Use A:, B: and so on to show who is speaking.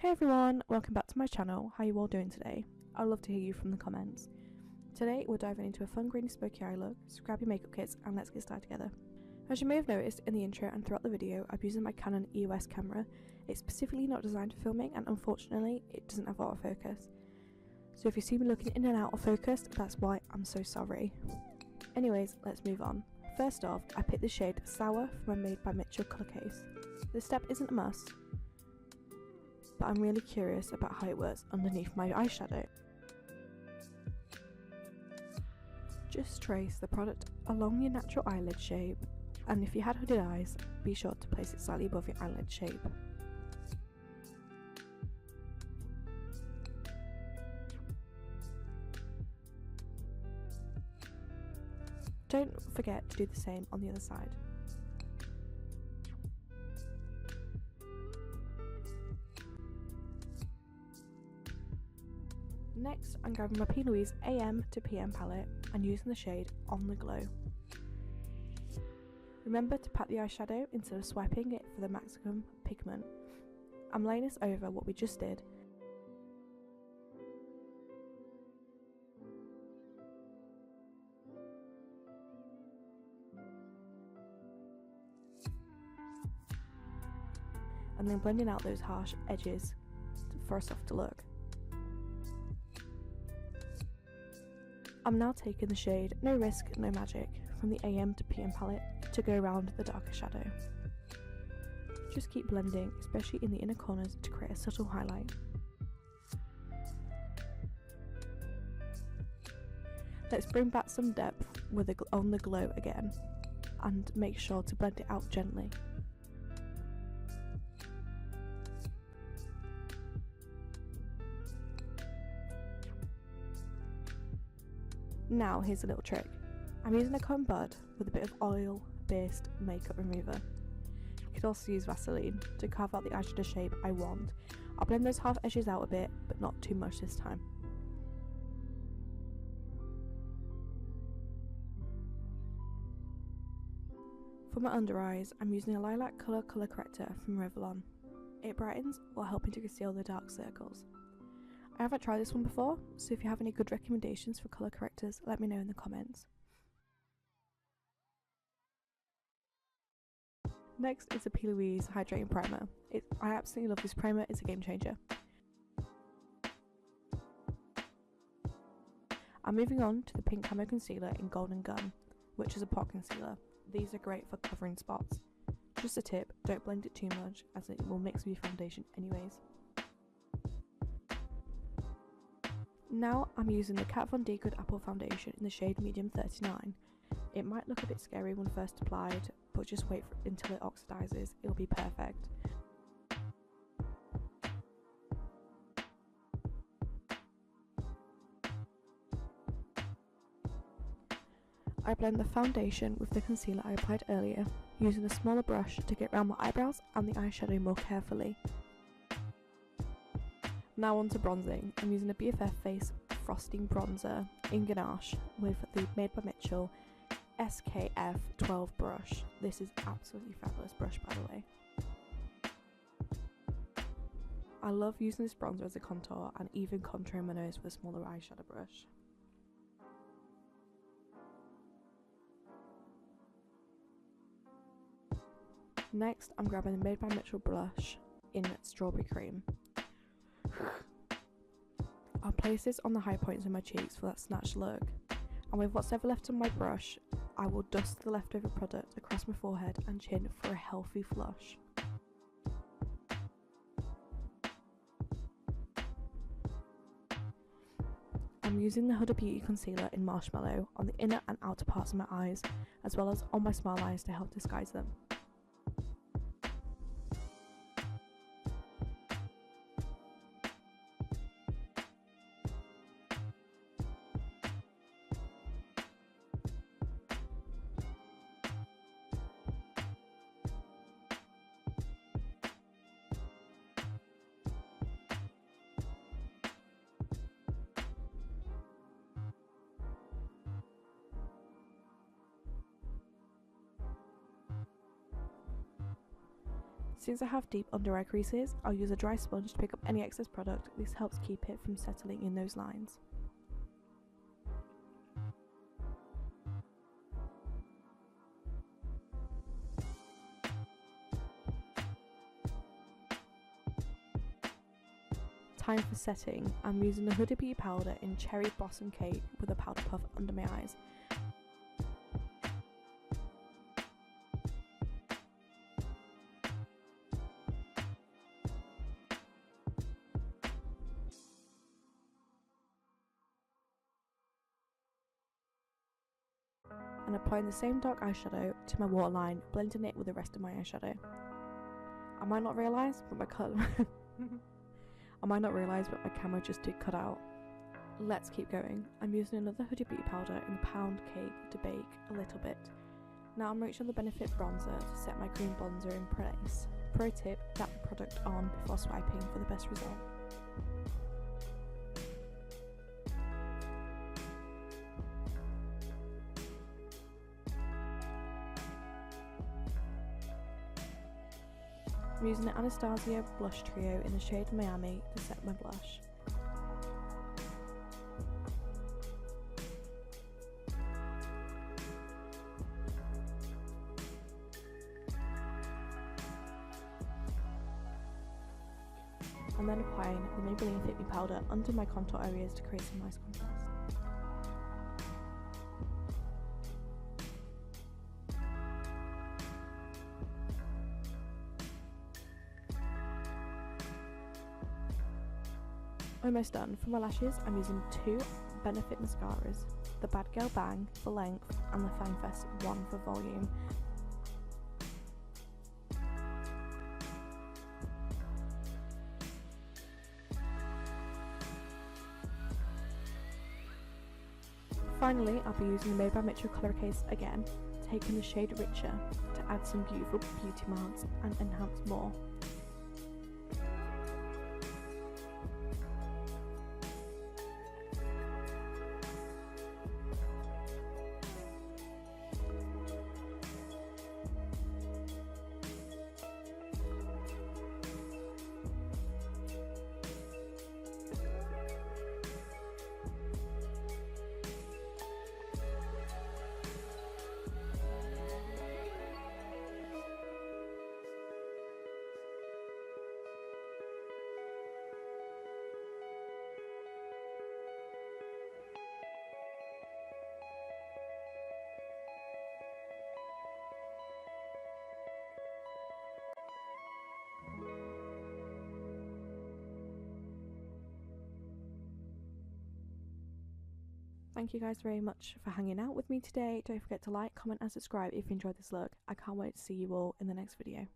A: Hey everyone, welcome back to my channel. How are you all doing today? I'd love to hear you from the comments. Today we're diving into a fun green smoky eye look, so grab your makeup kits and let's get started together. As you may have noticed in the intro and throughout the video, I'm using my Canon EOS camera. It's specifically not designed for filming and unfortunately it doesn't have autofocus. So if you see me looking in and out of focus, that's why. I'm so sorry. Anyways, let's move on. First off, I picked the shade Sour from my Made by Mitchell colour case. This step isn't a must, but I'm really curious about how it works underneath my eyeshadow. Just trace the product along your natural eyelid shape, and if you had hooded eyes, be sure to place it slightly above your eyelid shape. Don't forget to do the same on the other side. Next, I'm grabbing my PLOUISE AM to PM palette and using the shade On The Glow. Remember to pat the eyeshadow instead of swiping it for the maximum pigment. I'm laying this over what we just did. And then blending out those harsh edges for a softer look. I'm now taking the shade No Risk, No Magic from the AM to PM palette to go around the darker shadow. Just keep blending, especially in the inner corners, to create a subtle highlight. Let's bring back some depth with On The Glow again, and make sure to blend it out gently. Now here's a little trick. I'm using a cotton bud with a bit of oil-based makeup remover. You could also use Vaseline to carve out the eyeshadow shape I want. I'll blend those half edges out a bit, but not too much this time. For my under eyes, I'm using a lilac colour corrector from Revlon. It brightens while helping to conceal the dark circles. I haven't tried this one before, so if you have any good recommendations for colour correctors, let me know in the comments. Next is the PLOUISE Hydrating Primer. I absolutely love this primer, it's a game changer. I'm moving on to the pink camo concealer in Golden Gun, which is a pot concealer. These are great for covering spots. Just a tip, don't blend it too much as it will mix with your foundation anyways. Now I'm using the Kat Von D Good Apple foundation in the shade Medium 39. It might look a bit scary when first applied, but just wait until it oxidizes, it'll be perfect. I blend the foundation with the concealer I applied earlier, using a smaller brush to get around my eyebrows and the eyeshadow more carefully. Now on to bronzing. I'm using a BFF Face Frosting Bronzer in Ganache with the Made by Mitchell SKF 12 brush. This is absolutely fabulous brush, by the way. I love using this bronzer as a contour and even contouring my nose with a smaller eyeshadow brush. Next, I'm grabbing the Made by Mitchell blush in Strawberry Cream. I'll place this on the high points of my cheeks for that snatched look, and with what's ever left on my brush, I will dust the leftover product across my forehead and chin for a healthy flush. I'm using the Huda Beauty Concealer in Marshmallow on the inner and outer parts of my eyes, as well as on my smile lines to help disguise them. Since I have deep under eye creases, I'll use a dry sponge to pick up any excess product. This helps keep it from settling in those lines. Time for setting. I'm using the HUDA Beauty powder in Cherry Blossom Cake with a powder puff under my eyes. And applying the same dark eyeshadow to my waterline, blending it with the rest of my eyeshadow. I might not realise, but my camera just did cut out. Let's keep going. I'm using another HUDA Beauty powder in the pound cake to bake a little bit. Now I'm reaching the Benefit bronzer to set my green bronzer in place. Pro tip, tap the product on before swiping for the best result. I'm using the Anastasia blush trio in the shade Miami to set my blush. And then applying the Maybelline Fit Me powder under my contour areas to create some nice contrast. Almost done. For my lashes, I'm using two Benefit mascaras, the Bad Girl Bang for length and the Fang Fest 1 for volume. Finally, I'll be using the Mobile Mitchell colour case again, taking the shade Richer to add some beautiful beauty marks and enhance more. Thank you guys very much for hanging out with me today. Don't forget to like, comment and subscribe if you enjoyed this look. I can't wait to see you all in the next video.